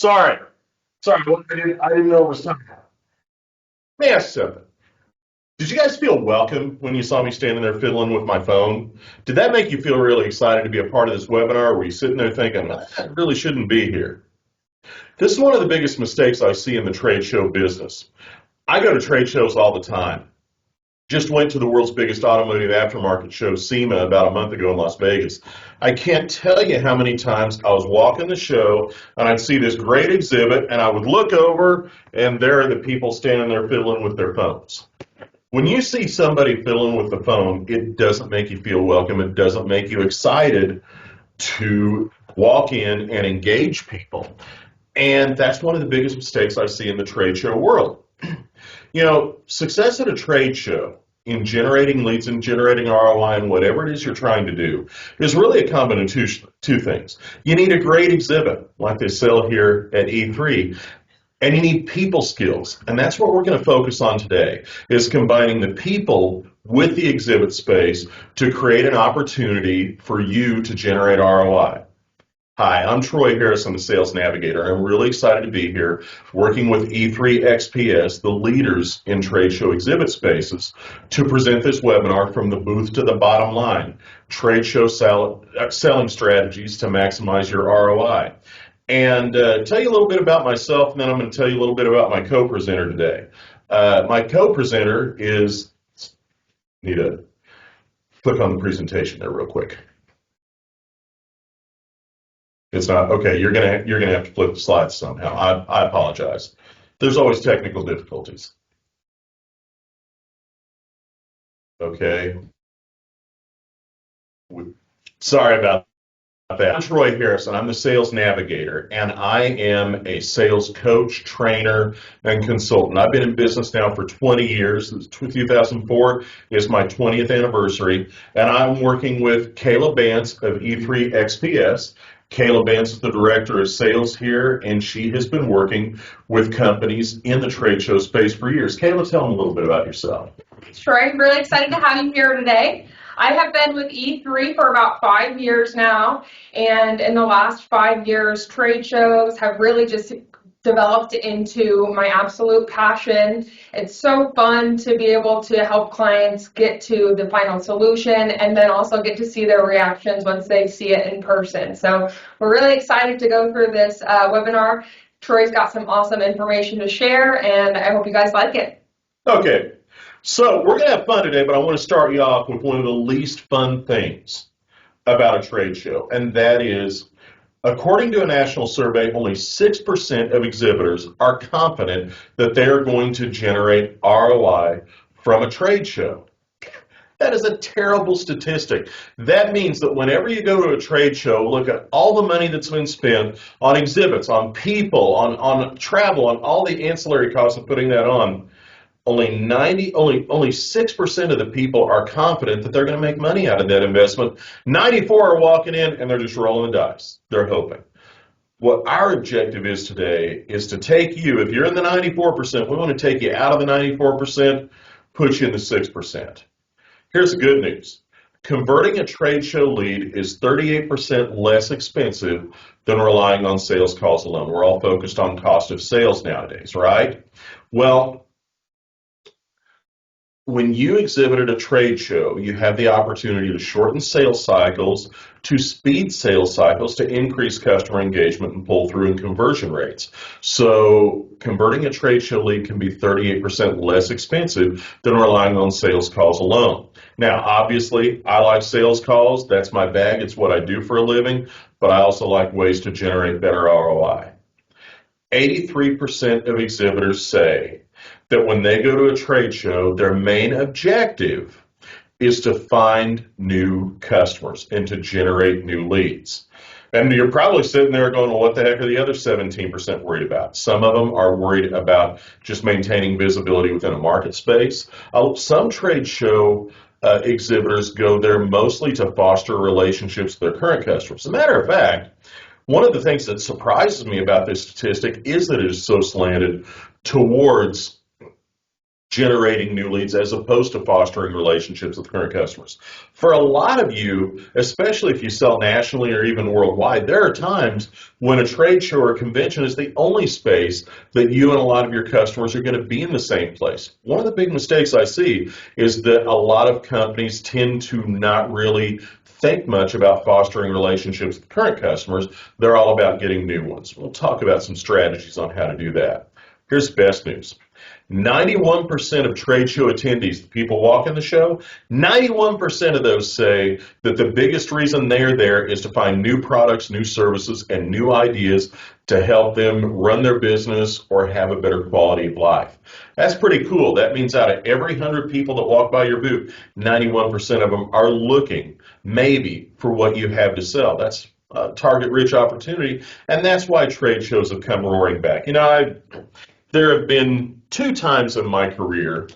Sorry. Sorry, I didn't know it was time. Let me ask you something. Did you guys feel welcome when you saw me standing there fiddling with my phone? Did that make you feel really excited to be a part of this webinar? Or were you sitting there thinking, I really shouldn't be here? This is one of the biggest mistakes I see in the trade show business. I go to trade shows all the time. Just went to the world's biggest automotive aftermarket show, SEMA, about a month ago in Las Vegas. I can't tell you how many times I was walking the show and I'd see this great exhibit and I would look over and there are the people standing there fiddling with their phones. When you see somebody fiddling with the phone, it doesn't make you feel welcome. It doesn't make you excited to walk in and engage people. And that's one of the biggest mistakes I see in the trade show world. You know, success at a trade show in generating leads and generating ROI and whatever it is you're trying to do is really a combination of two things. You need a great exhibit like they sell here at E3, and you need people skills. And that's what we're going to focus on today, is combining the people with the exhibit space to create an opportunity for you to generate ROI. Hi, I'm Troy Harris. I'm the Sales Navigator. I'm really excited to be here working with E3 XPS, the leaders in trade show exhibit spaces, to present this webinar from the booth to the bottom line, trade show selling strategies to maximize your ROI. And tell you a little bit about myself, and then I'm going to tell you a little bit about my co-presenter today. My co-presenter is, need to click on the presentation there real quick. It's not okay. You're gonna have to flip the slides somehow. I apologize. There's always technical difficulties. Okay. Sorry about that. I'm Troy Harrison. I'm the Sales Navigator, and I am a sales coach, trainer, and consultant. I've been in business now for 20 years. 2004 is my 20th anniversary, and I'm working with Kayla Bance of E3 XPS. Kayla Bance is the director of sales here, and she has been working with companies in the trade show space for years. Kayla, tell them a little bit about yourself. Troy, really excited to have you here today. I have been with E3 for about 5 years now, and in the last 5 years, trade shows have really just developed into my absolute passion. It's so fun to be able to help clients get to the final solution and then also get to see their reactions once they see it in person. So we're really excited to go through this webinar. Troy's got some awesome information to share, and I hope you guys like it. Okay, so we're going to have fun today, but I want to start you off with one of the least fun things about a trade show, and that is, according to a national survey, only 6% of exhibitors are confident that they are going to generate ROI from a trade show. That is a terrible statistic. That means that whenever you go to a trade show, look at all the money that's been spent on exhibits, on people, on travel, on all the ancillary costs of putting that on. Only 6% of the people are confident that they're going to make money out of that investment. 94 are walking in and they're just rolling the dice. They're hoping. What our objective is today is to take you, if you're in the 94%, we want to take you out of the 94%, put you in the 6%. Here's the good news. Converting a trade show lead is 38% less expensive than relying on sales calls alone. We're all focused on cost of sales nowadays, right? Well, when you exhibit at a trade show, you have the opportunity to shorten sales cycles, to speed sales cycles, to increase customer engagement and pull through and conversion rates. So converting a trade show lead can be 38% less expensive than relying on sales calls alone. Now, obviously, I like sales calls. That's my bag. It's what I do for a living, but I also like ways to generate better ROI. 83% of exhibitors say that when they go to a trade show, their main objective is to find new customers and to generate new leads. And you're probably sitting there going, well, what the heck are the other 17% worried about? Some of them are worried about just maintaining visibility within a market space. Some trade show exhibitors go there mostly to foster relationships with their current customers. As a matter of fact, one of the things that surprises me about this statistic is that it is so slanted towards generating new leads as opposed to fostering relationships with current customers. For a lot of you, especially if you sell nationally or even worldwide, there are times when a trade show or convention is the only space that you and a lot of your customers are going to be in the same place. One of the big mistakes I see is that a lot of companies tend to not really think much about fostering relationships with current customers. They're all about getting new ones. We'll talk about some strategies on how to do that. Here's the best news. 91% of trade show attendees, the people walking the show, 91% of those say that the biggest reason they're there is to find new products, new services, and new ideas to help them run their business or have a better quality of life. That's pretty cool. That means out of every 100 people that walk by your booth, 91% of them are looking maybe for what you have to sell. That's a target-rich opportunity, and that's why trade shows have come roaring back. There have been 2 times in my career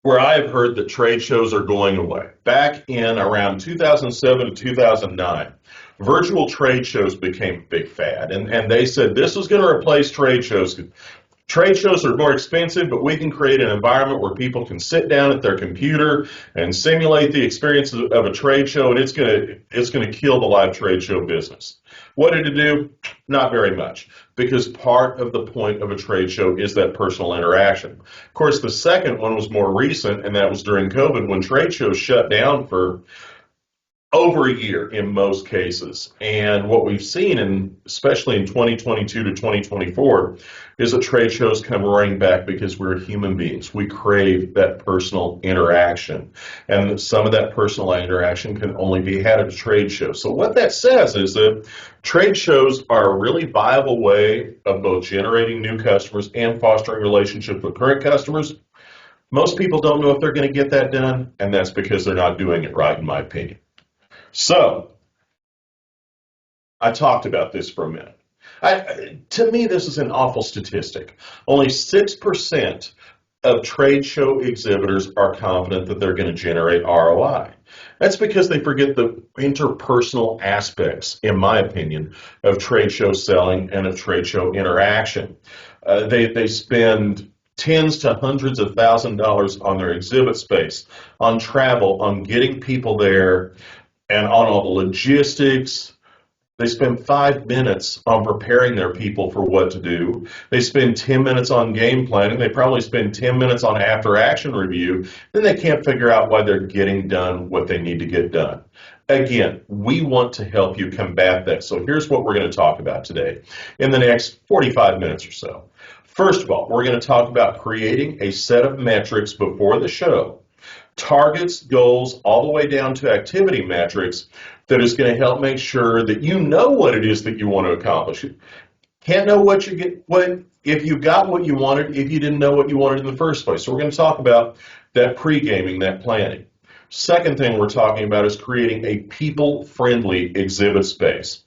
where I have heard that trade shows are going away. Back in around 2007 to 2009, virtual trade shows became a big fad, and they said this was going to replace trade shows. Trade shows are more expensive, but we can create an environment where people can sit down at their computer and simulate the experience of a trade show, and it's going to kill the live trade show business. What did it do? Not very much, because part of the point of a trade show is that personal interaction. Of course, the second one was more recent, and that was during COVID when trade shows shut down for over a year in most cases. And what we've seen, especially in 2022 to 2024, is that trade shows come roaring back because we're human beings. We crave that personal interaction. And some of that personal interaction can only be had at a trade show. So what that says is that trade shows are a really viable way of both generating new customers and fostering relationships with current customers. Most people don't know if they're going to get that done, and that's because they're not doing it right, in my opinion. So, I talked about this for a minute. To me, this is an awful statistic. Only 6% of trade show exhibitors are confident that they're going to generate ROI. That's because they forget the interpersonal aspects, in my opinion, of trade show selling and of trade show interaction. They spend tens to hundreds of $1,000s on their exhibit space, on travel, on getting people there, and on all the logistics. They spend 5 minutes on preparing their people for what to do. They spend 10 minutes on game planning. They probably spend 10 minutes on after action review. Then they can't figure out why they're getting done what they need to get done. Again, we want to help you combat that. So here's what we're going to talk about today in the next 45 minutes or so. First of all, we're going to talk about creating a set of metrics before the show, targets, goals, all the way down to activity metrics that is going to help make sure that you know what it is that you want to accomplish. Can't know what you get, if you got what you wanted, if you didn't know what you wanted in the first place. So we're going to talk about that pre-gaming, that planning. Second thing we're talking about is creating a people-friendly exhibit space.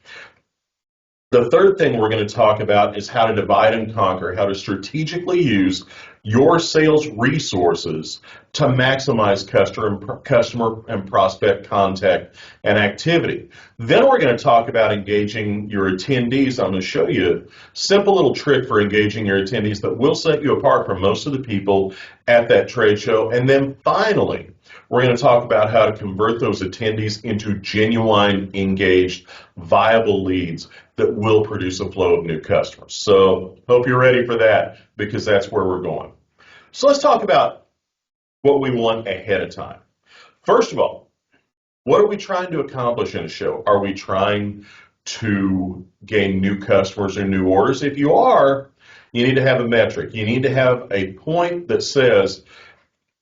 The third thing we're going to talk about is how to divide and conquer, how to strategically use your sales resources to maximize customer and prospect contact and activity. Then we're going to talk about engaging your attendees. I'm going to show you a simple little trick for engaging your attendees that will set you apart from most of the people at that trade show. And then finally, we're going to talk about how to convert those attendees into genuine, engaged, viable leads that will produce a flow of new customers. So hope you're ready for that, because that's where we're going. So let's talk about what we want ahead of time. First of all, what are we trying to accomplish in a show? Are we trying to gain new customers or new orders? If you are, you need to have a metric. You need to have a point that says,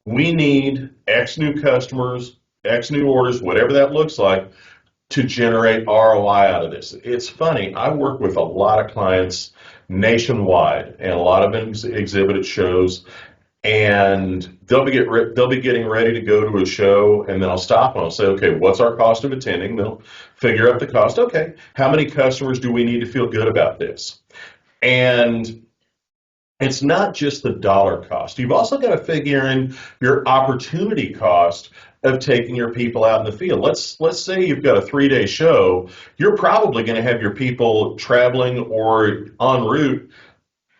we need X new customers, X new orders, whatever that looks like, to generate ROI out of this. It's funny, I work with a lot of clients nationwide and a lot of them exhibit at shows, and they'll be getting ready to go to a show, and then I'll stop and I'll say, okay, what's our cost of attending? They'll figure out the cost. Okay, how many customers do we need to feel good about this? And it's not just the dollar cost. You've also got to figure in your opportunity cost of taking your people out in the field. Let's say you've got a 3-day show. You're probably going to have your people traveling or en route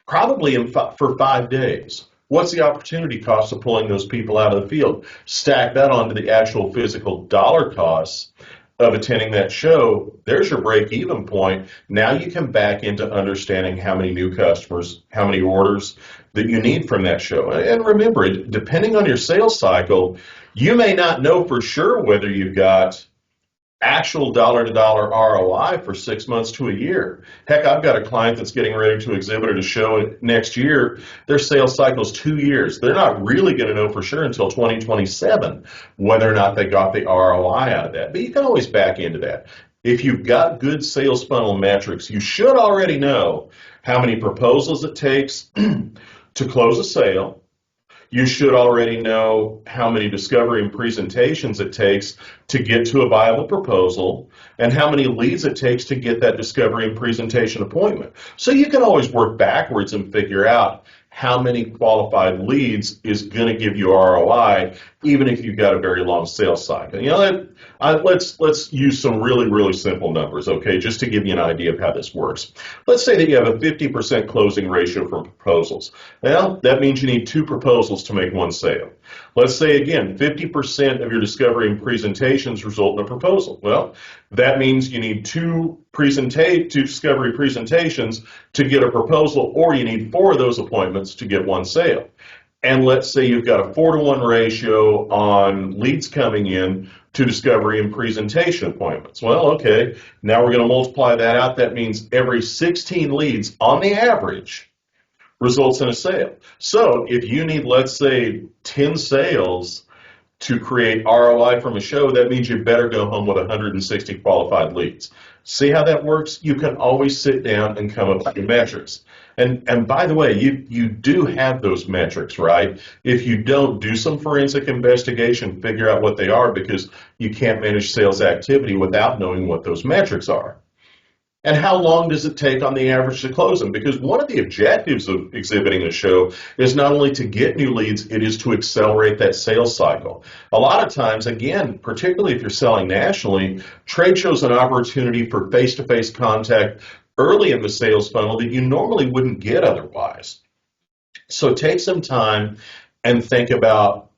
probably for 5 days. What's the opportunity cost of pulling those people out of the field? Stack that onto the actual physical dollar costs of attending that show. There's your break even point. Now you can back into understanding how many new customers, how many orders that you need from that show. And remember, depending on your sales cycle, you may not know for sure whether you've got actual dollar-to-dollar ROI for 6 months to a year. Heck, I've got a client that's getting ready to exhibit at a show next year. Their sales cycle is 2 years. They're not really going to know for sure until 2027 whether or not they got the ROI out of that. But you can always back into that. If you've got good sales funnel metrics, you should already know how many proposals it takes to close a sale. You should already know how many discovery and presentations it takes to get to a viable proposal and how many leads it takes to get that discovery and presentation appointment. So you can always work backwards and figure out how many qualified leads is going to give you ROI, even if you've got a very long sales cycle. You know, let's use some really simple numbers, okay, just to give you an idea of how this works. Let's say that you have a 50% closing ratio for proposals. Well, that means you need 2 proposals to make 1 sale. Let's say, again, 50% of your discovery and presentations result in a proposal. Well, that means you need 2 discovery presentations to get a proposal, or you need 4 of those appointments to get 1 sale. And let's say you've got a 4-to-1 ratio on leads coming in to discovery and presentation appointments. Well, okay, now we're going to multiply that out. That means every 16 leads on the average results in a sale. So if you need, let's say, 10 sales to create ROI from a show, that means you better go home with 160 qualified leads. See how that works? You can always sit down and come up with your metrics. And by the way, you do have those metrics, right? If you don't, do some forensic investigation, figure out what they are, because you can't manage sales activity without knowing what those metrics are. And how long does it take on the average to close them? Because one of the objectives of exhibiting a show is not only to get new leads, it is to accelerate that sales cycle. A lot of times, again, particularly if you're selling nationally, trade shows an opportunity for face-to-face contact early in the sales funnel that you normally wouldn't get otherwise. So take some time and think about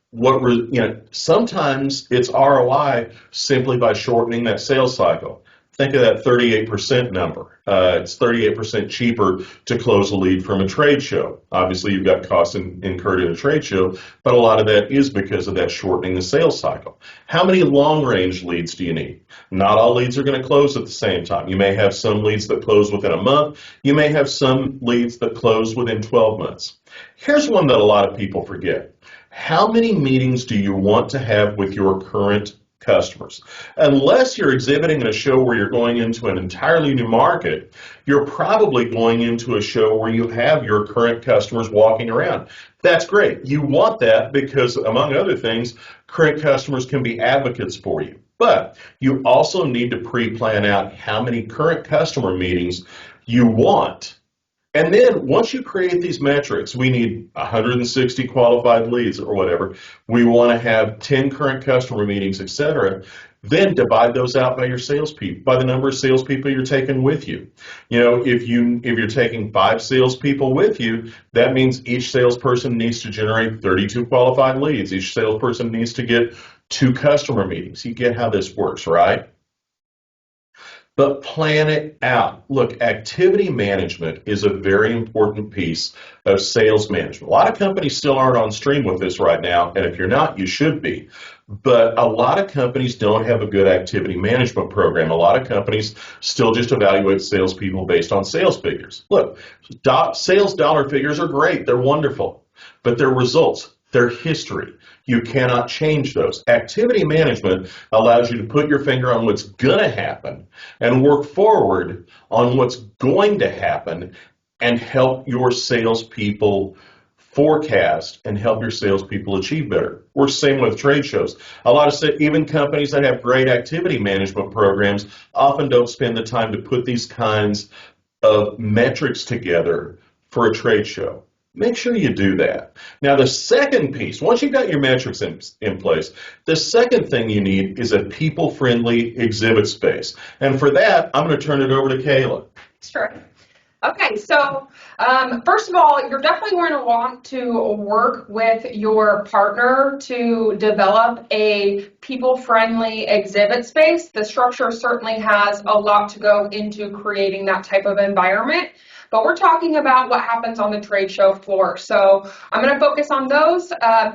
sometimes it's ROI simply by shortening that sales cycle. Think of that 38% number. It's 38% cheaper to close a lead from a trade show. Obviously, you've got costs incurred in a trade show, but a lot of that is because of that shortening the sales cycle. How many long-range leads do you need? Not all leads are going to close at the same time. You may have some leads that close within a month. You may have some leads that close within 12 months. Here's one that a lot of people forget. How many meetings do you want to have with your current customers? Unless you're exhibiting at a show where you're going into an entirely new market, you're probably going into a show where you have your current customers walking around. That's great. You want that because, among other things, current customers can be advocates for you. But you also need to pre-plan out how many current customer meetings you want. And then once you create these metrics, we need 160 qualified leads or whatever. We want to have 10 current customer meetings, etc. Then divide those out by your salespeople, by the number of salespeople you're taking with you. You know, if you're taking 5 salespeople with you, that means each salesperson needs to generate 32 qualified leads. Each salesperson needs to get 2 customer meetings. You get how this works, right? But plan it out. Look, activity management is a very important piece of sales management. A lot of companies still aren't on stream with this right now, and if you're not, you should be. But a lot of companies don't have a good activity management program. A lot of companies still just evaluate salespeople based on sales figures. Look, sales dollar figures are great. They're wonderful. But their results, their history, you cannot change those. Activity management allows you to put your finger on what's going to happen and work forward on what's going to happen and help your salespeople forecast and help your salespeople achieve better. We're same with trade shows. A lot of even companies that have great activity management programs often don't spend the time to put these kinds of metrics together for a trade show. Make sure you do that. Now, the second piece, once you've got your metrics in place, the second thing you need is a people-friendly exhibit space. And for that, I'm going to turn it over to Kayla. Sure. Okay, so first of all, you're definitely going to want to work with your partner to develop a people-friendly exhibit space. The structure certainly has a lot to go into creating that type of environment, but we're talking about what happens on the trade show floor. So I'm going to focus on those.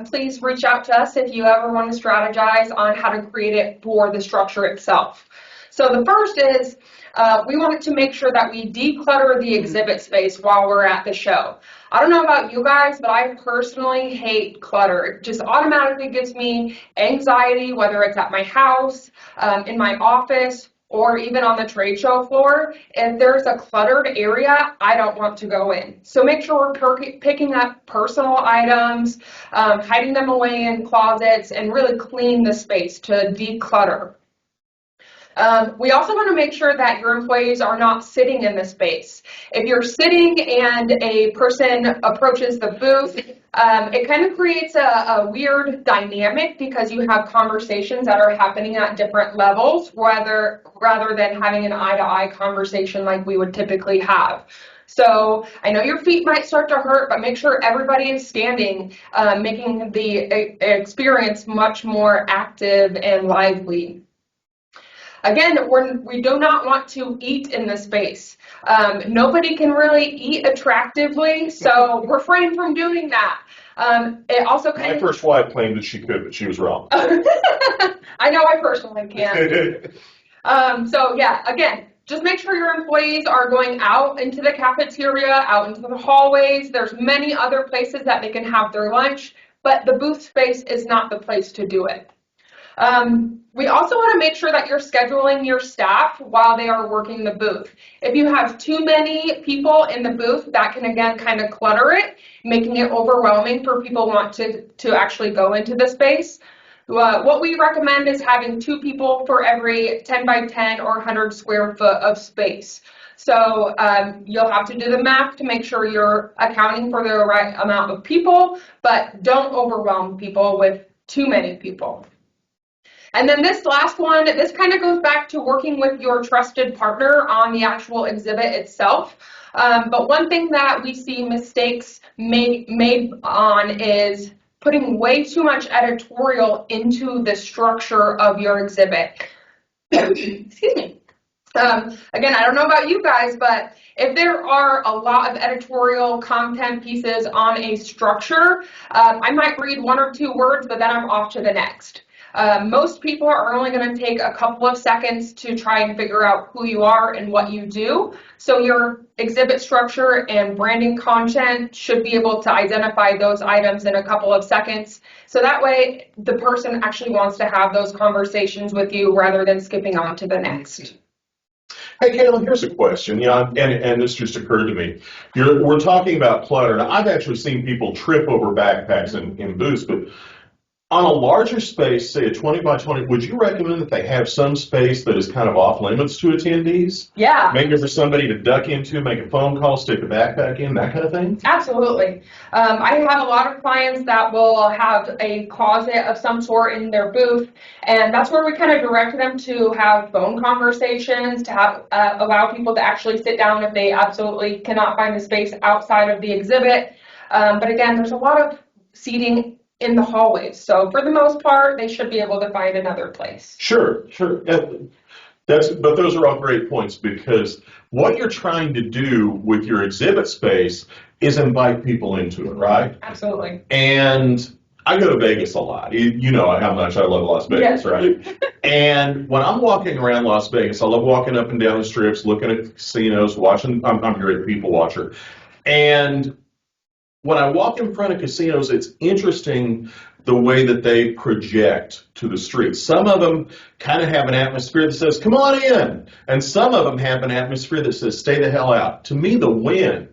Please reach out to us if you ever want to strategize on how to create it for the structure itself. So the first is we wanted to make sure that we declutter the exhibit space while we're at the show. I don't know about you guys, but I personally hate clutter. It just automatically gives me anxiety, whether it's at my house, in my office, or even on the trade show floor. If there's a cluttered area, I don't want to go in. So make sure we're picking up personal items, hiding them away in closets, and really clean the space to declutter. We also want to make sure that your employees are not sitting in the space. If you're sitting and a person approaches the booth, it kind of creates a weird dynamic because you have conversations that are happening at different levels rather than having an eye-to-eye conversation like we would typically have. So I know your feet might start to hurt, but make sure everybody is standing, making the experience much more active and lively. Again, we do not want to eat in the space. Nobody can really eat attractively, so refrain from doing that. It also My first wife claimed that she could, but she was wrong. I know I personally can't. So yeah, again, just make sure your employees are going out into the cafeteria, out into the hallways. There's many other places that they can have their lunch, but the booth space is not the place to do it. We also want to make sure that you're scheduling your staff while they are working the booth. If you have too many people in the booth, that can again kind of clutter it, making it overwhelming for people who want to actually go into the space. What we recommend is having 2 people for every 10 by 10 or 100 square foot of space. So you'll have to do the math to make sure you're accounting for the right amount of people, but don't overwhelm people with too many people. And then this last one, this kind of goes back to working with your trusted partner on the actual exhibit itself. But one thing that we see mistakes made on is putting way too much editorial into the structure of your exhibit. Excuse me. Again, I don't know about you guys, but if there are a lot of editorial content pieces on a structure, I might read 1 or 2 words, but then I'm off to the next. Most people are only going to take a couple of seconds to try and figure out who you are and what you do. So your exhibit structure and branding content should be able to identify those items in a couple of seconds. So that way the person actually wants to have those conversations with you rather than skipping on to the next. Hey, Kayla, here's a question, and this just occurred to me. We're talking about clutter. Now, I've actually seen people trip over backpacks in booths, but on a larger space, say a 20 by 20, would you recommend that they have some space that is kind of off limits to attendees? Yeah. Maybe for somebody to duck into, make a phone call, stick a backpack in, that kind of thing? Absolutely. I have a lot of clients that will have a closet of some sort in their booth, and that's where we kind of direct them to have phone conversations, to have allow people to actually sit down if they absolutely cannot find a space outside of the exhibit. But again, there's a lot of seating in the hallways. So for the most part, they should be able to find another place. Sure. But those are all great points, because what you're trying to do with your exhibit space is invite people into it, right? Absolutely. And I go to Vegas a lot. You know how much I love Las Vegas, Yes. Right? And when I'm walking around Las Vegas, I love walking up and down the strips, looking at casinos, watching. I'm a great people watcher. And when I walk in front of casinos, it's interesting the way that they project to the streets. Some of them kind of have an atmosphere that says, come on in. And some of them have an atmosphere that says, stay the hell out. To me, the win,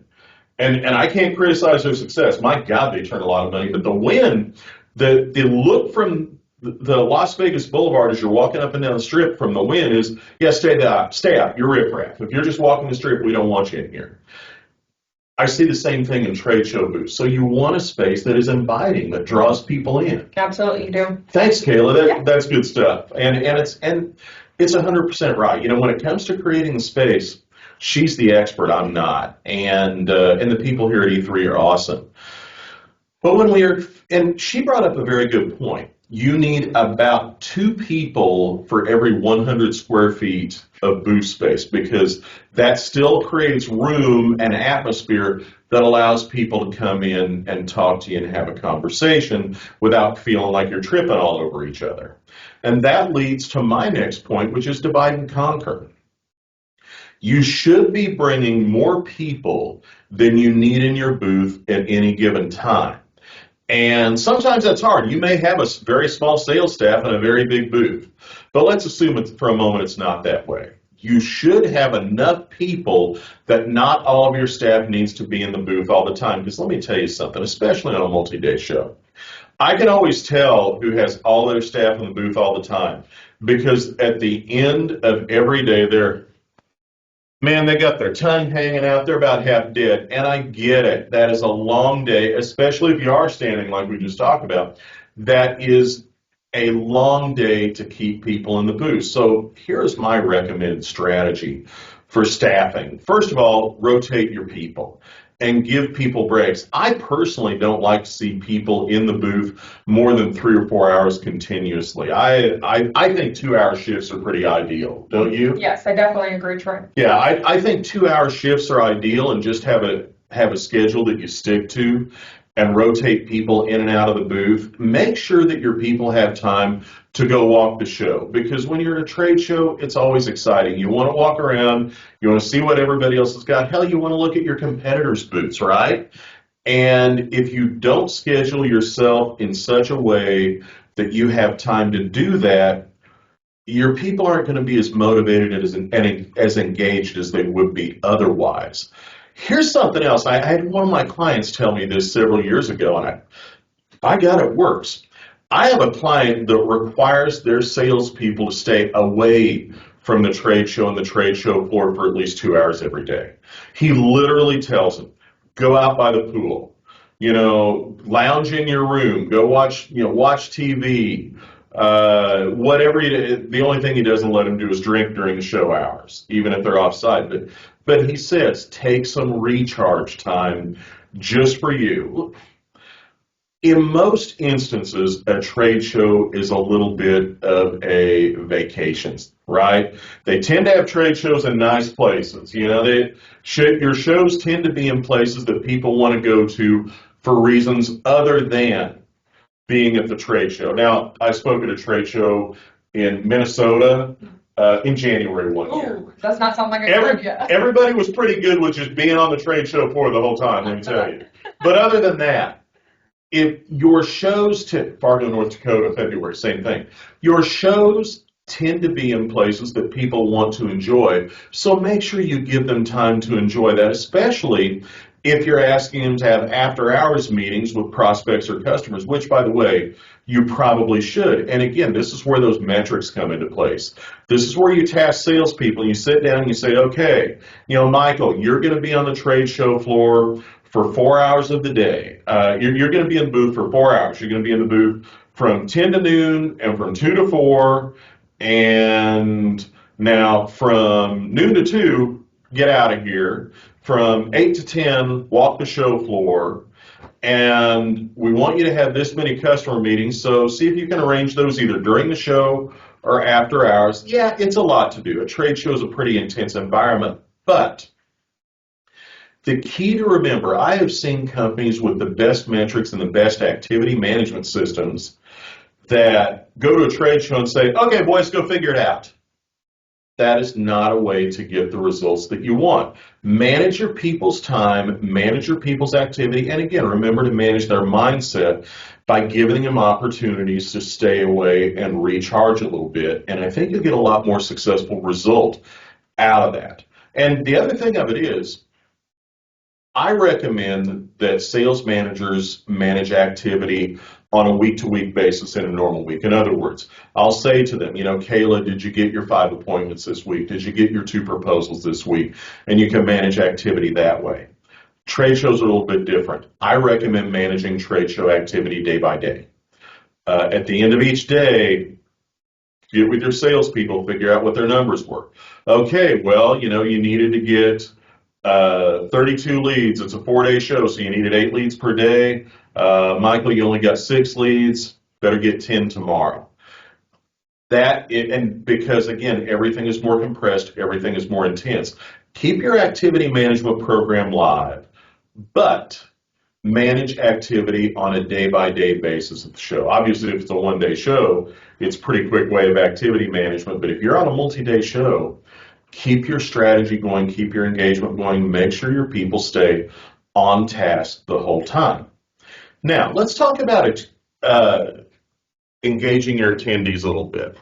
and I can't criticize their success. My God, they turn a lot of money. But the win, the look from the Las Vegas Boulevard as you're walking up and down the strip from the Wynn is, yeah, stay out. You're riffraff. If you're just walking the strip, we don't want you in here. I see the same thing in trade show booths. So you want a space that is inviting, that draws people in. Absolutely, you do. Thanks, Kayla. Yeah. That's good stuff. And it's 100% right. You know, when it comes to creating the space, She's the expert. I'm not. And the people here at E3 are awesome. But and she brought up a very good point. You need about 2 people for every 100 square feet of booth space because that still creates room and atmosphere that allows people to come in and talk to you and have a conversation without feeling like you're tripping all over each other. And that leads to my next point, which is divide and conquer. You should be bringing more people than you need in your booth at any given time. And sometimes that's hard. You may have a very small sales staff and a very big booth. But let's assume for a moment it's not that way. You should have enough people that not all of your staff needs to be in the booth all the time. Because let me tell you something, especially on a multi-day show. I can always tell who has all their staff in the booth all the time. Because at the end of every day, they got their tongue hanging out. They're about half dead. And I get it. That is a long day, especially if you are standing like we just talked about. That is a long day to keep people in the booth. So here's my recommended strategy for staffing. First of all, rotate your people and give people breaks. I personally don't like to see people in the booth more than 3 or 4 hours continuously. I think 2-hour shifts are pretty ideal, don't you? Yes, I definitely agree, Troy. Yeah, I think 2-hour shifts are ideal, and just have a schedule that you stick to and rotate people in and out of the booth. Make sure that your people have time to go walk the show, because when you're at a trade show, it's always exciting. You want to walk around, you want to see what everybody else has got. Hell, you want to look at your competitors' booths, right? And if you don't schedule yourself in such a way that you have time to do that, your people aren't going to be as motivated and as engaged as they would be otherwise. Here's something else. I had one of my clients tell me this several years ago, and I got it works. I have a client that requires their salespeople to stay away from the trade show and the trade show floor for at least 2 hours every day. He literally tells them, go out by the pool, lounge in your room, go watch TV, whatever. The only thing he doesn't let them do is drink during the show hours, even if they're offsite. But he says, take some recharge time just for you. In most instances, a trade show is a little bit of a vacation, right? They tend to have trade shows in nice places. Your shows tend to be in places that people want to go to for reasons other than being at the trade show. Now, I spoke at a trade show in Minnesota in January one year. Ooh, does not sound like a good idea. Everybody was pretty good with just being on the trade show floor the whole time, let me tell you. But other than that, if your shows to Fargo, North Dakota, February, same thing. Your shows tend to be in places that people want to enjoy, so make sure you give them time to enjoy that, especially if you're asking them to have after-hours meetings with prospects or customers, which, by the way, you probably should. And again, this is where those metrics come into place. This is where you task salespeople. You sit down and you say, okay, Michael, you're going to be on the trade show floor for 4 hours of the day. You're going to be in the booth for 4 hours. You're going to be in the booth from 10 to noon and from 2 to 4. And now from noon to 2, get out of here. From 8 to 10, walk the show floor. And we want you to have this many customer meetings, so see if you can arrange those either during the show or after hours. Yeah, it's a lot to do. A trade show is a pretty intense environment. But the key to remember, I have seen companies with the best metrics and the best activity management systems that go to a trade show and say, okay, boys, go figure it out. That is not a way to get the results that you want. Manage your people's time, manage your people's activity, and again, remember to manage their mindset by giving them opportunities to stay away and recharge a little bit. And I think you'll get a lot more successful result out of that. And the other thing of it is, I recommend that sales managers manage activity on a week-to-week basis in a normal week. In other words, I'll say to them, Kayla, did you get your 5 appointments this week? Did you get your 2 proposals this week? And you can manage activity that way. Trade shows are a little bit different. I recommend managing trade show activity day by day. At the end of each day, Get with your salespeople, figure out what their numbers were. Okay, well, you needed to get 32 leads. It's a 4-day show, so you needed 8 leads per day. Michael, you only got 6 leads. Better get 10 tomorrow. And because again, everything is more compressed, everything is more intense. Keep your activity management program live, but manage activity on a day-by-day basis at the show. Obviously, if it's a 1-day show, it's a pretty quick way of activity management, but if you're on a multi-day show, keep your strategy going, keep your engagement going, make sure your people stay on task the whole time. Now, let's talk about it, engaging your attendees a little bit.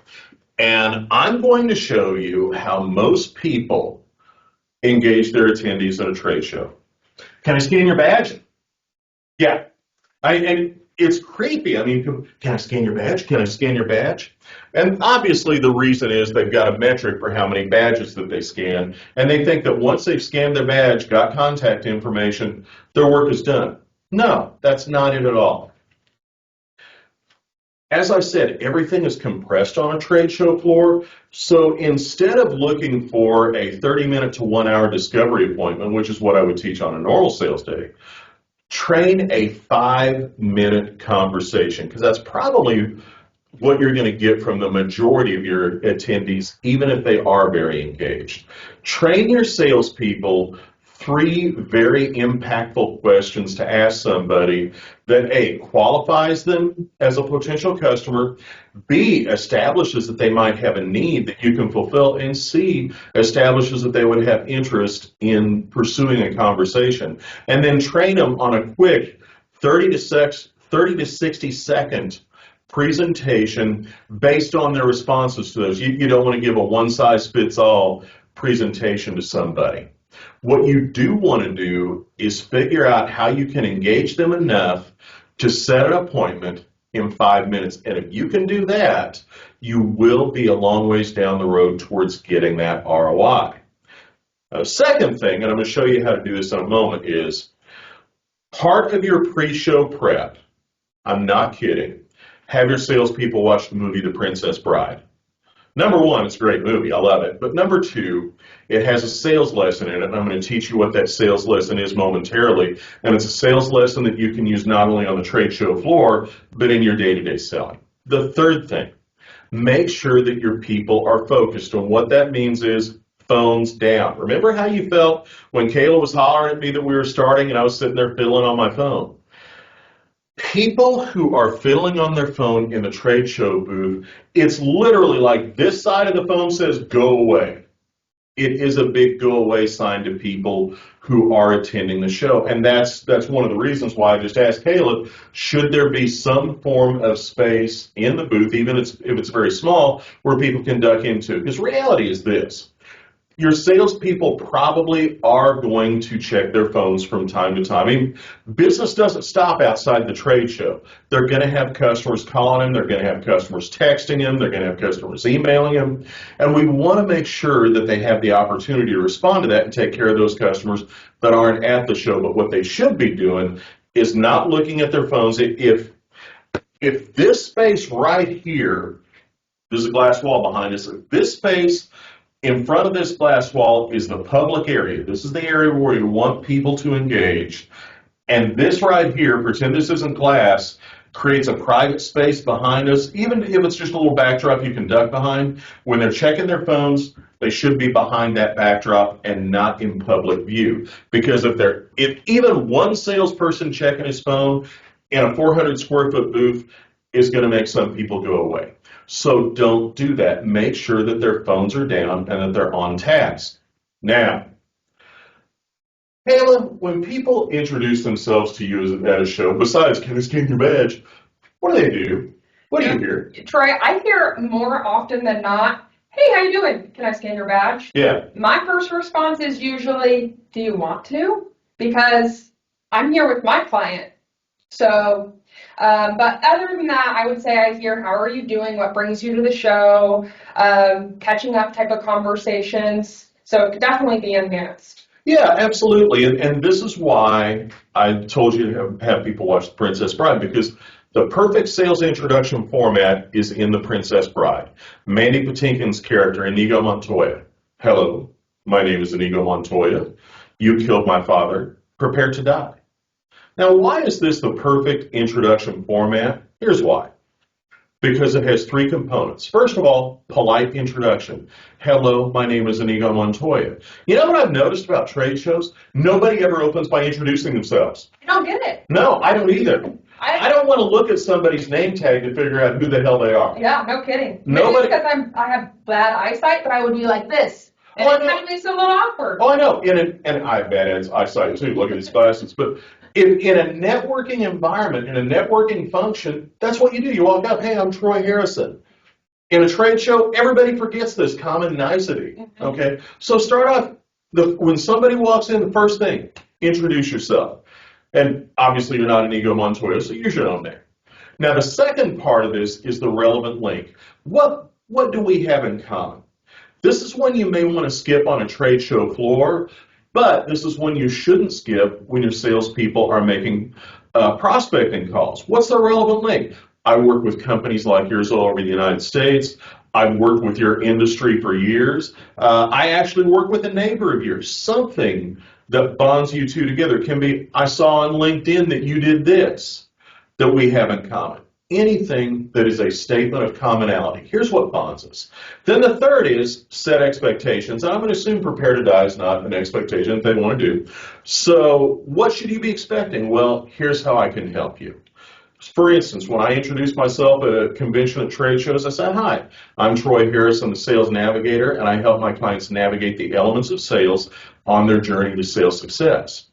And I'm going to show you how most people engage their attendees at a trade show. Can I scan your badge? Yeah. And it's creepy. I mean, can I scan your badge? Can I scan your badge? And obviously the reason is they've got a metric for how many badges that they scan, and they think that once they've scanned their badge, got contact information, their work is done. No, that's not it at all. As I said, everything is compressed on a trade show floor, so instead of looking for a 30-minute to 1-hour discovery appointment, which is what I would teach on a normal sales day, train a 5-minute conversation, because that's probably what you're going to get from the majority of your attendees, even if they are very engaged. Train your salespeople 3 very impactful questions to ask somebody that A, qualifies them as a potential customer, B, establishes that they might have a need that you can fulfill, and C, establishes that they would have interest in pursuing a conversation. And then train them on a quick 30 to 60 second presentation based on their responses to those. You don't want to give a one-size-fits-all presentation to somebody. What you do want to do is figure out how you can engage them enough to set an appointment in 5 minutes. And if you can do that, you will be a long ways down the road towards getting that ROI. Second thing, and I'm going to show you how to do this in a moment, is part of your pre-show prep, I'm not kidding, have your salespeople watch the movie The Princess Bride. Number 1, it's a great movie. I love it. But number 2, it has a sales lesson in it, and I'm going to teach you what that sales lesson is momentarily. And it's a sales lesson that you can use not only on the trade show floor, but in your day-to-day selling. The third thing, make sure that your people are focused. And what that means is phones down. Remember how you felt when Kayla was hollering at me that we were starting and I was sitting there fiddling on my phone? People who are fiddling on their phone in the trade show booth, it's literally like this side of the phone says, go away. It is a big go away sign to people who are attending the show. And that's one of the reasons why I just asked Caleb, should there be some form of space in the booth, even if it's very small, where people can duck into? Because reality is this. Your salespeople probably are going to check their phones from time to time. I mean, business doesn't stop outside the trade show. They're going to have customers calling them. They're going to have customers texting them. They're going to have customers emailing them. And we want to make sure that they have the opportunity to respond to that and take care of those customers that aren't at the show. But what they should be doing is not looking at their phones. If this space right here, there's a glass wall behind us, if this space in front of this glass wall is the public area. This is the area where you want people to engage. And this right here, pretend this isn't glass, creates a private space behind us. Even if it's just a little backdrop you can duck behind, when they're checking their phones, they should be behind that backdrop and not in public view. Because if even one salesperson checking his phone in a 400 square foot booth is going to make some people go away. So don't do that. Make sure that their phones are down and that they're on task. Now, Kayla, when people introduce themselves to you at a show, besides, can I scan your badge, what do they do? What do you hear? Troy, I hear more often than not, hey, how you doing? Can I scan your badge? Yeah. My first response is usually, do you want to? Because I'm here with my client. So, but other than that, I would say I hear, how are you doing? What brings you to the show? Catching up type of conversations. So it could definitely be enhanced. Yeah, absolutely. And this is why I told you to have people watch The Princess Bride, because The perfect sales introduction format is in The Princess Bride. Mandy Patinkin's character, Inigo Montoya. Hello, my name is Inigo Montoya. You killed my father. Prepare to die. Now, why is this the perfect introduction format? Here's why. Because it has three components. First of all, polite introduction. Hello, my name is Inigo Montoya. You know what I've noticed about trade shows? Nobody ever opens by introducing themselves. I don't get it. No, I don't either. I don't want to look at somebody's name tag to figure out who the hell they are. Yeah, no kidding. Nobody. Maybe because I have bad eyesight, but I would be like this. And Oh, I it know. kind of makes it a little awkward. Oh, I know. And I have bad eyesight too. Look at these glasses. But in a networking environment, in a networking function, that's what you do. You walk up, hey, I'm Troy Harrison. In a trade show, everybody forgets this common nicety. Mm-hmm. Okay? So start off, when somebody walks in, the first thing, introduce yourself. And obviously you're not Inigo Montoya, so use your own name. Now the second part of this is the relevant link. What do we have in common? This is one you may want to skip on a trade show floor, but this is one you shouldn't skip when your salespeople are making prospecting calls. What's the relevant link? I work with companies like yours all over the United States. I've worked with your industry for years. I actually work with a neighbor of yours. Something that bonds you two together can be, I saw on LinkedIn that you did this, that we have in common. Anything that is a statement of commonality. Here's what bonds us. Then the third is set expectations. And I'm going to assume prepare to die is not an expectation that they want to do. So what should you be expecting? Well, here's how I can help you. For instance, when I introduce myself at a convention at trade shows, I say, hi, I'm Troy Harrison, the sales navigator, and I help my clients navigate the elements of sales on their journey to sales success.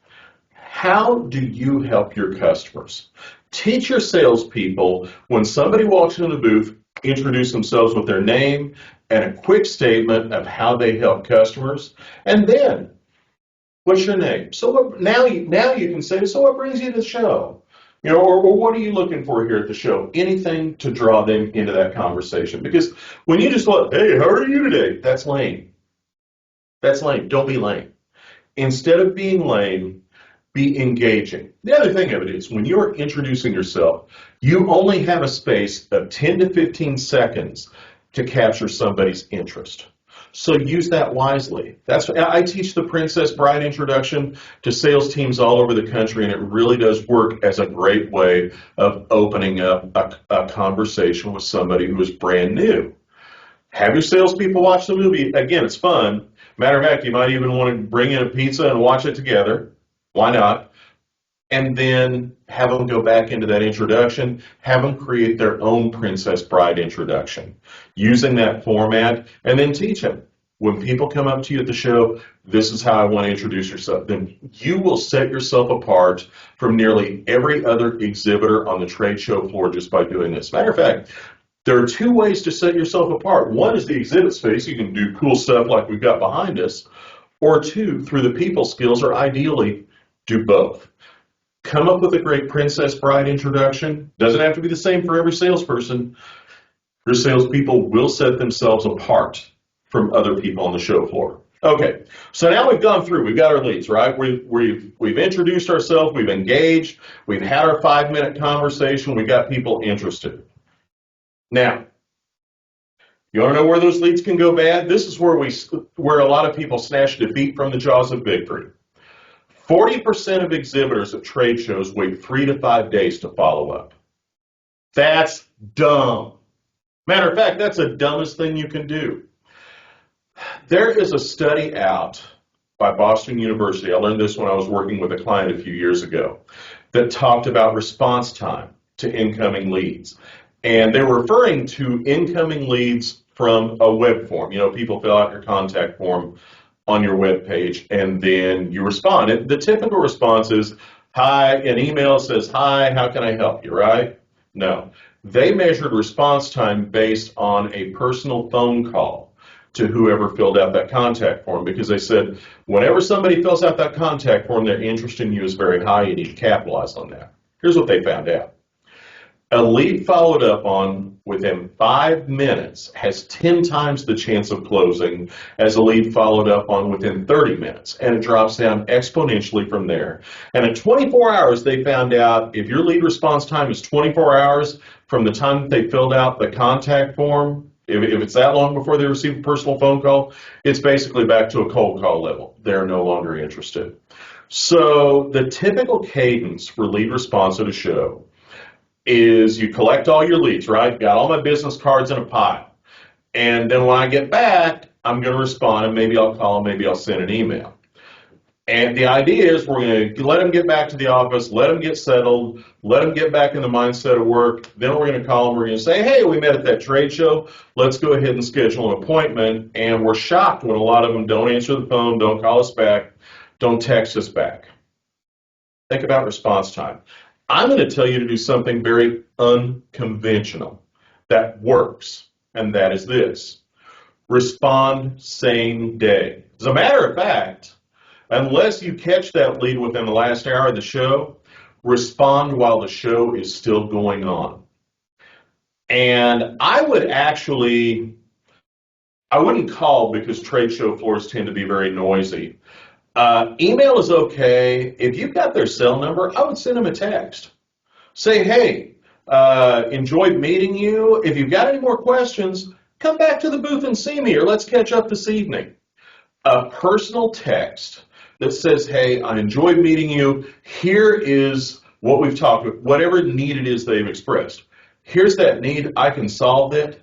How do you help your customers? Teach your salespeople when somebody walks into the booth, introduce themselves with their name and a quick statement of how they help customers, and then, what's your name? So now you can say, so what brings you to the show? You know, or what are you looking for here at the show? Anything to draw them into that conversation. Because when you just look, hey, how are you today? That's lame. That's lame. Don't be lame. Instead of being lame, be engaging. The other thing of it is, when you're introducing yourself, you only have a space of 10 to 15 seconds to capture somebody's interest. So use that wisely. I teach the Princess Bride introduction to sales teams all over the country, and it really does work as a great way of opening up a conversation with somebody who is brand new. Have your salespeople watch the movie. Again, it's fun. Matter of fact, you might even want to bring in a pizza and watch it together. Why not? And then have them go back into that introduction, have them create their own Princess Bride introduction using that format, and then teach them. When people come up to you at the show, this is how I want to introduce yourself. Then you will set yourself apart from nearly every other exhibitor on the trade show floor just by doing this. Matter of fact, there are two ways to set yourself apart. One is the exhibit space. You can do cool stuff like we've got behind us. Or two, through the people skills, or ideally, do both. Come up with a great Princess Bride introduction. Doesn't have to be the same for every salesperson. Your salespeople will set themselves apart from other people on the show floor. Okay, so now we've gone through. We've got our leads, right? We've introduced ourselves. We've engaged. We've had our 5-minute conversation. We got people interested. Now, you want to know where those leads can go bad? This is where a lot of people snatch defeat from the jaws of victory. 40% of exhibitors at trade shows wait 3 to 5 days to follow up. That's dumb. Matter of fact, that's the dumbest thing you can do. There is a study out by Boston University. I learned this when I was working with a client a few years ago that talked about response time to incoming leads. And they were referring to incoming leads from a web form. You know, people fill out your contact form on your web page, and then you respond. And the typical response is, hi, an email says, hi, how can I help you, right? No. They measured response time based on a personal phone call to whoever filled out that contact form, because they said, whenever somebody fills out that contact form, their interest in you is very high. You need to capitalize on that. Here's what they found out. A lead followed up on within 5 minutes has 10 times the chance of closing as a lead followed up on within 30 minutes. And it drops down exponentially from there. And in 24 hours, they found out if your lead response time is 24 hours from the time that they filled out the contact form, if it's that long before they receive a personal phone call, it's basically back to a cold call level. They're no longer interested. So the typical cadence for lead response at a show is you collect all your leads, right? Got all my business cards in a pile. And then when I get back, I'm going to respond, and maybe I'll call, maybe I'll send an email. And the idea is we're going to let them get back to the office, let them get settled, let them get back in the mindset of work. Then we're going to call them, we're going to say, hey, we met at that trade show. Let's go ahead and schedule an appointment. And we're shocked when a lot of them don't answer the phone, don't call us back, don't text us back. Think about response time. I'm going to tell you to do something very unconventional that works, and that is this. Respond same day. As a matter of fact, unless you catch that lead within the last hour of the show, respond while the show is still going on. And I wouldn't call because trade show floors tend to be very noisy. Email is okay. If you've got their cell number, I would send them a text. Say, hey, enjoyed meeting you. If you've got any more questions, come back to the booth and see me, or let's catch up this evening. A personal text that says, hey, I enjoyed meeting you. Here is what we've talked about, whatever need it is they've expressed. Here's that need. I can solve it.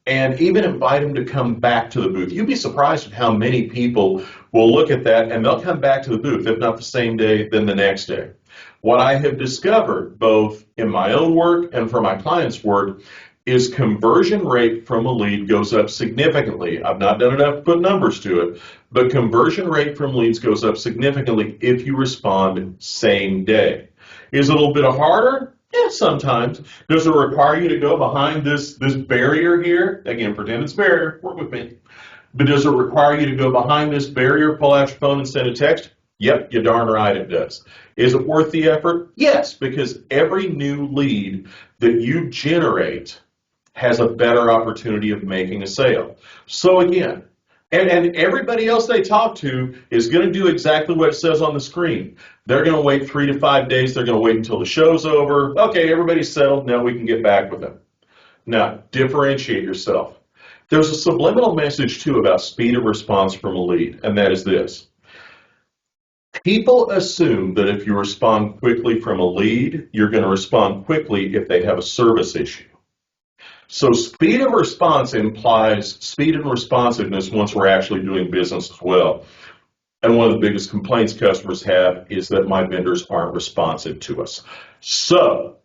And even invite them to come back to the booth. You'd be surprised at how many people will look at that and they'll come back to the booth, if not the same day, then the next day. What I have discovered, both in my own work and for my clients' work, is conversion rate from a lead goes up significantly. I've not done enough to put numbers to it, but conversion rate from leads goes up significantly if you respond same day. Is it a little bit harder? Yeah, sometimes. Does it require you to go behind this barrier here? Again, pretend it's a barrier. Work with me. But does it require you to go behind this barrier, pull out your phone and send a text? Yep, you darn right it does. Is it worth the effort? Yes, because every new lead that you generate has a better opportunity of making a sale. So again, and everybody else they talk to is going to do exactly what it says on the screen. They're going to wait 3 to 5 days. They're going to wait until the show's over. Okay, everybody's settled. Now we can get back with them. Now, differentiate yourself. There's a subliminal message, too, about speed of response from a lead, and that is this. People assume that if you respond quickly from a lead, you're going to respond quickly if they have a service issue. So speed of response implies speed and responsiveness once we're actually doing business as well. And one of the biggest complaints customers have is that my vendors aren't responsive to us. So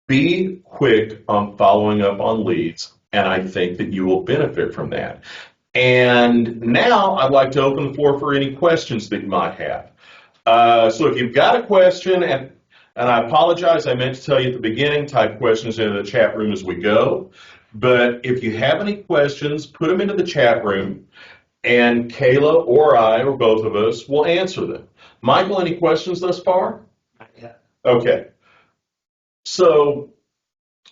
be quick on following up on leads, and I think that you will benefit from that. And now I'd like to open the floor for any questions that you might have. So if you've got a question, and I apologize, I meant to tell you at the beginning, type questions into the chat room as we go. But if you have any questions, put them into the chat room, and Kayla or I, or both of us, will answer them. Michael, any questions thus far? Not yet. Okay. So,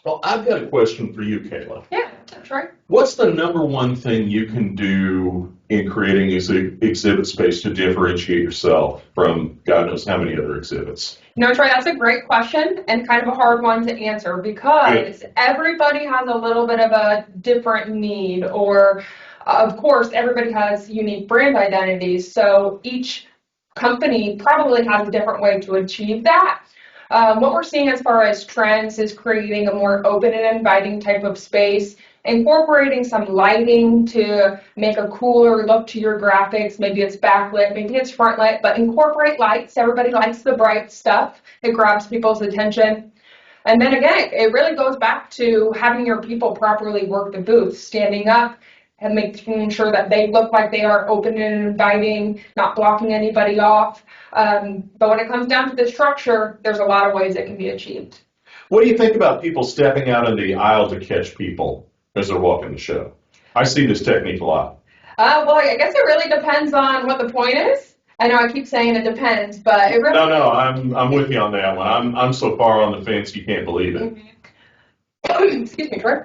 well, I've got a question for you, Kayla. Yeah, that's right. What's the number one thing you can do in creating exhibit space to differentiate yourself from God knows how many other exhibits? No, Troy, that's a great question and kind of a hard one to answer because everybody has a little bit of a different need, or of course, everybody has unique brand identities. So each company probably has a different way to achieve that. What we're seeing as far as trends is creating a more open and inviting type of space, incorporating some lighting to make a cooler look to your graphics. Maybe it's backlit, maybe it's front lit, but incorporate lights. Everybody likes the bright stuff. It grabs people's attention. And then again, it really goes back to having your people properly work the booth, standing up and making sure that they look like they are open and inviting, not blocking anybody off. But when it comes down to the structure, there's a lot of ways it can be achieved. What do you think about people stepping out in the aisle to catch people as they're walking the show? I see this technique a lot. Well, I guess it really depends on what the point is. I know I keep saying it depends, but it really... No, I'm with you on that one. I'm so far on the fence you can't believe it. Mm-hmm. Excuse me, Troy.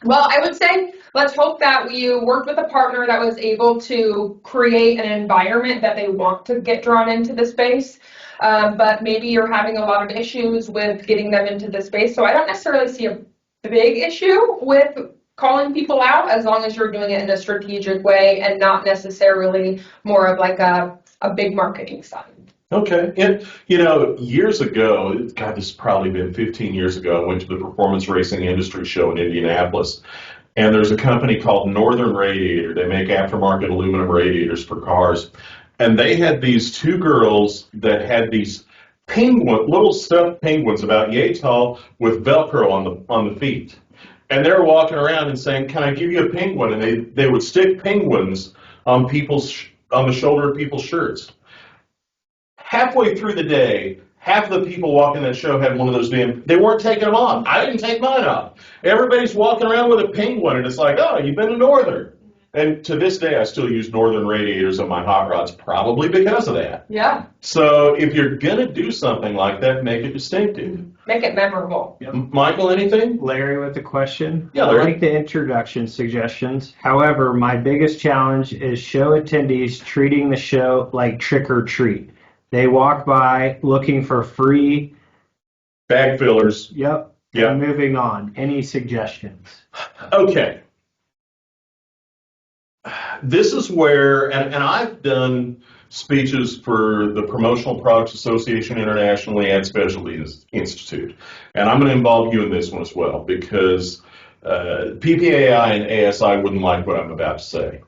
Well, I would say let's hope that you worked with a partner that was able to create an environment that they want to get drawn into the space. But maybe you're having a lot of issues with getting them into the space. So I don't necessarily see a big issue with calling people out as long as you're doing it in a strategic way and not necessarily more of like a big marketing side. Okay. And, years ago, God, this has probably been 15 years ago, I went to the Performance Racing Industry Show in Indianapolis. And there's a company called Northern Radiator. They make aftermarket aluminum radiators for cars. And they had these two girls that had these little stuffed penguins about yay tall with Velcro on the feet. And they were walking around and saying, "Can I give you a penguin?" And they would stick penguins on on the shoulder of people's shirts. Halfway through the day, half of the people walking that show had one of those they weren't taking them off. I didn't take mine off. Everybody's walking around with a penguin, and it's like, oh, you've been to Northern. And to this day, I still use Northern radiators on my hot rods, probably because of that. Yeah. So if you're going to do something like that, make it distinctive. Make it memorable. Yep. Michael, anything? Larry with the question. Yeah, I Larry. like the introduction suggestions. However, my biggest challenge is show attendees treating the show like trick or treat. They walk by looking for free. Bag fillers. Yep. Yeah. And moving on. Any suggestions? Okay. This is where, and I've done speeches for the Promotional Products Association Internationally and Specialty Institute. And I'm going to involve you in this one as well because PPAI and ASI wouldn't like what I'm about to say.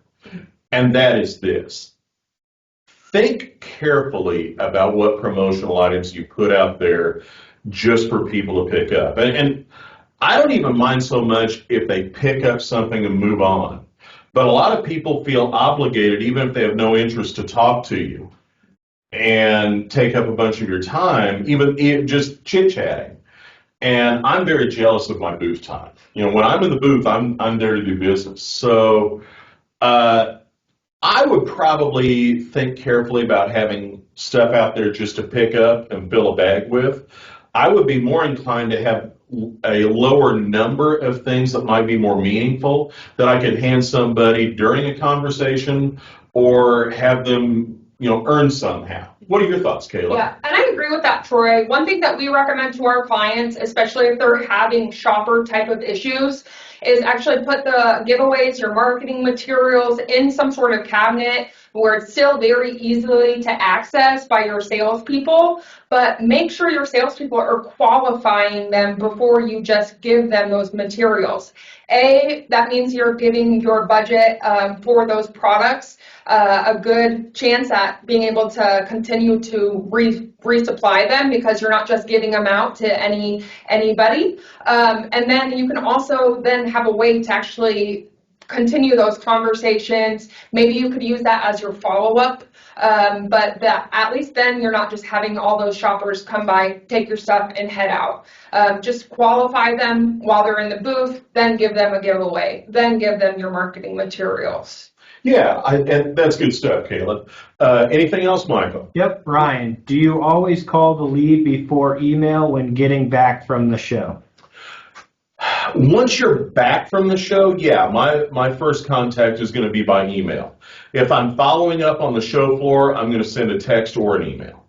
And that is this. Think carefully about what promotional items you put out there just for people to pick up. And I don't even mind so much if they pick up something and move on. But a lot of people feel obligated, even if they have no interest, to talk to you and take up a bunch of your time, even just chit-chatting. And I'm very jealous of my booth time. When I'm in the booth, I'm there to do business. So I would probably think carefully about having stuff out there just to pick up and fill a bag with. I would be more inclined to have a lower number of things that might be more meaningful that I could hand somebody during a conversation or have them, earn somehow. What are your thoughts, Kayla? Yeah, and I agree with that, Troy. One thing that we recommend to our clients, especially if they're having shopper type of issues, is actually put the giveaways, your marketing materials in some sort of cabinet where it's still very easily to access by your salespeople, but make sure your salespeople are qualifying them before you just give them those materials. That means you're giving your budget for those products a good chance at being able to continue to resupply them because you're not just giving them out to anybody. And then you can also then have a way to actually continue those conversations. Maybe you could use that as your follow-up, but at least then you're not just having all those shoppers come by, take your stuff, and head out. Just qualify them while they're in the booth, then give them a giveaway, then give them your marketing materials. Yeah, and that's good stuff, Kayla. Anything else, Michael? Yep. Ryan, do you always call the lead before email when getting back from the show? Once you're back from the show, yeah, my first contact is going to be by email. If I'm following up on the show floor, I'm going to send a text or an email,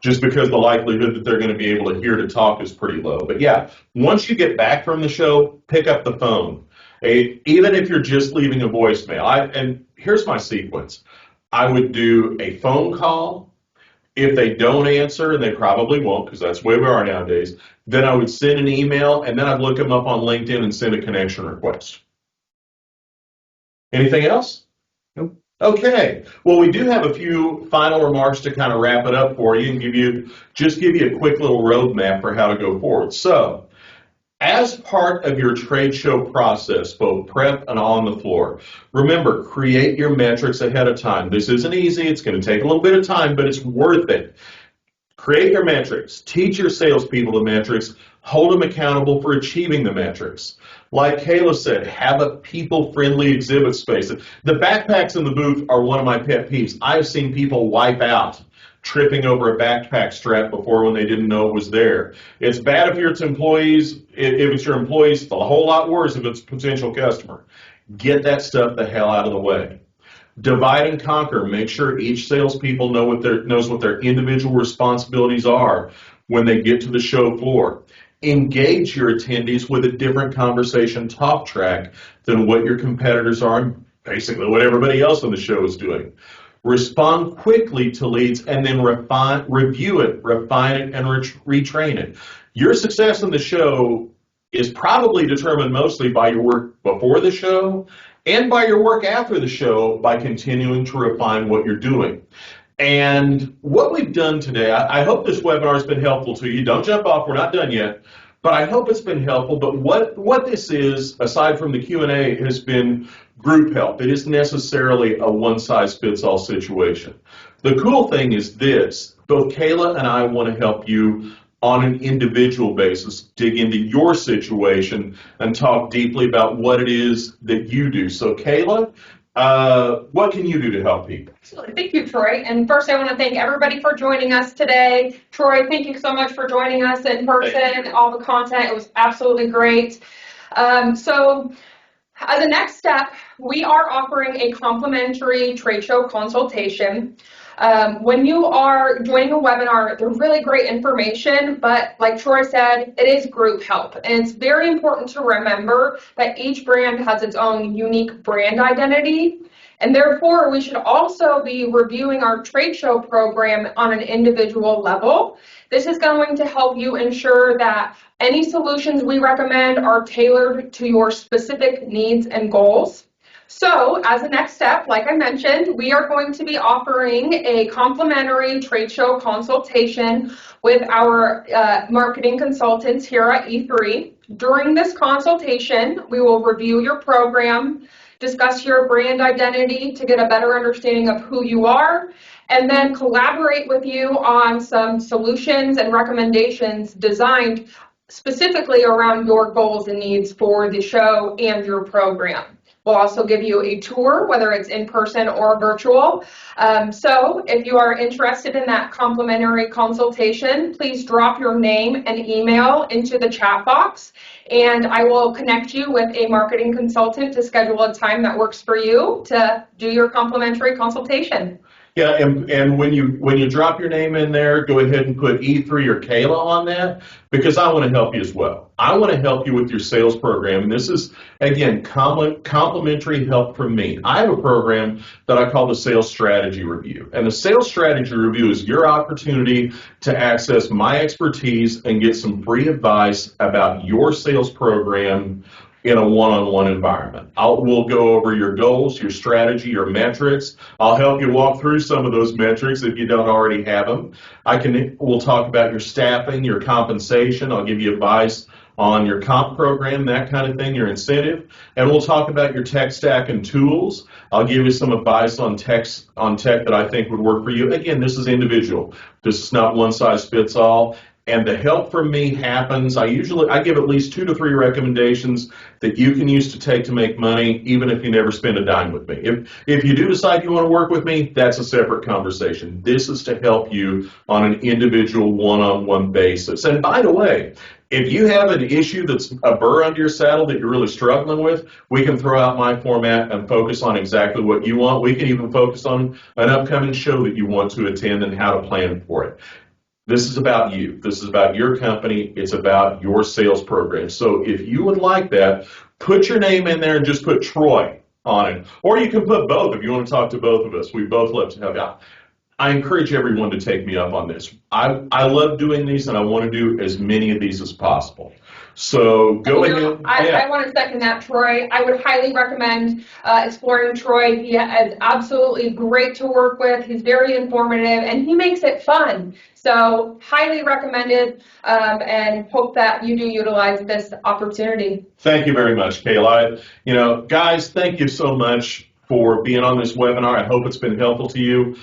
just because the likelihood that they're going to be able to hear to talk is pretty low. But yeah, once you get back from the show, pick up the phone. Even if you're just leaving a voicemail. And here's my sequence. I would do a phone call. If they don't answer, and they probably won't because that's the way we are nowadays, then I would send an email, and then I'd look them up on LinkedIn and send a connection request. Anything else? Nope. Okay. Well, we do have a few final remarks to kind of wrap it up for you and give you a quick little roadmap for how to go forward. So, as part of your trade show process, both prep and on the floor, remember, create your metrics ahead of time. This isn't easy. It's going to take a little bit of time, but it's worth it. Create your metrics. Teach your salespeople the metrics. Hold them accountable for achieving the metrics. Like Kayla said, have a people-friendly exhibit space. The backpacks in the booth are one of my pet peeves. I've seen people wipe out tripping over a backpack strap before when they didn't know it was there. It's bad if it's employees. If it's your employees, it's a whole lot worse if it's a potential customer. Get that stuff the hell out of the way. Divide and conquer. Make sure each salespeople knows what their individual responsibilities are when they get to the show floor. Engage your attendees with a different conversation talk track than what your competitors are and basically what everybody else on the show is doing. Respond quickly to leads and then review it, refine it, and retrain it. Your success in the show is probably determined mostly by your work before the show and by your work after the show by continuing to refine what you're doing. And what we've done today, I hope this webinar has been helpful to you. Don't jump off, we're not done yet, but I hope it's been helpful. But what this is, aside from the Q&A, has been group help. It isn't necessarily a one-size-fits-all situation. The cool thing is this, both Kayla and I want to help you on an individual basis, dig into your situation and talk deeply about what it is that you do. So Kayla, what can you do to help people? Absolutely. Thank you, Troy. And first, I want to thank everybody for joining us today. Troy, thank you so much for joining us in person, all the content. It was absolutely great. So as a next step, we are offering a complimentary trade show consultation. When you are joining a webinar, they're really great information, but like Troy said, it is group help. And it's very important to remember that each brand has its own unique brand identity. And therefore, we should also be reviewing our trade show program on an individual level. This is going to help you ensure that any solutions we recommend are tailored to your specific needs and goals. So as a next step, like I mentioned, we are going to be offering a complimentary trade show consultation with our marketing consultants here at E3. During this consultation, we will review your program, discuss your brand identity to get a better understanding of who you are, and then collaborate with you on some solutions and recommendations designed specifically around your goals and needs for the show and your program. We'll also give you a tour, whether it's in person or virtual. So if you are interested in that complimentary consultation, please drop your name and email into the chat box, and I will connect you with a marketing consultant to schedule a time that works for you to do your complimentary consultation. Yeah, and when you drop your name in there, go ahead and put E3 or Kayla on that, because I want to help you as well. I want to help you with your sales program. And this is, again, complimentary help from me. I have a program that I call the Sales Strategy Review. And the Sales Strategy Review is your opportunity to access my expertise and get some free advice about your sales program in a one-on-one environment. We'll go over your goals, your strategy, your metrics. I'll help you walk through some of those metrics if you don't already have them. We'll talk about your staffing, your compensation. I'll give you advice on your comp program, that kind of thing, your incentive. And we'll talk about your tech stack and tools. I'll give you some advice on tech that I think would work for you. Again, this is individual. This is not one size fits all. And the help from me happens, I give at least 2 to 3 recommendations that you can use to take to make money, even if you never spend a dime with me. If you do decide you want to work with me, that's a separate conversation. This is to help you on an individual one-on-one basis. And by the way, if you have an issue that's a burr under your saddle that you're really struggling with, we can throw out my format and focus on exactly what you want. We can even focus on an upcoming show that you want to attend and how to plan for it. This is about you. This is about your company. It's about your sales program. So if you would like that, put your name in there and just put Troy on it. Or you can put both if you want to talk to both of us. We both love to help you out. I encourage everyone to take me up on this. I love doing these, and I want to do as many of these as possible. So go ahead. I want to second that, Troy. I would highly recommend exploring Troy. He is absolutely great to work with. He's very informative, and he makes it fun. So highly recommended, and hope that you do utilize this opportunity. Thank you very much, Kayla. Guys, thank you so much for being on this webinar. I hope it's been helpful to you.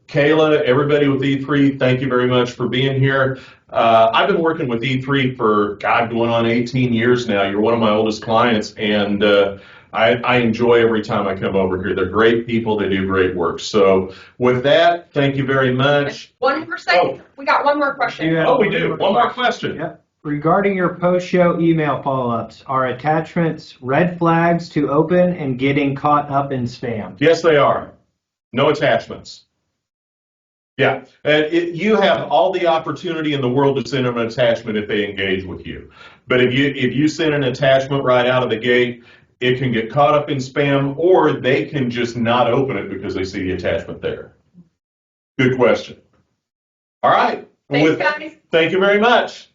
Kayla, everybody with E3, thank you very much for being here. I've been working with E3 for, God, going on 18 years now. You're one of my oldest clients, and I enjoy every time I come over here. They're great people. They do great work. So with that, thank you very much. One more second. We got one more question. Yeah. Oh, we do. One more question. Yep. Regarding your post-show email follow-ups, are attachments red flags to open and getting caught up in spam? Yes, they are. No attachments. Yeah, you have all the opportunity in the world to send them an attachment if they engage with you. But if you send an attachment right out of the gate, it can get caught up in spam, or they can just not open it because they see the attachment there. Good question. All right. Thanks, guys. Thank you very much.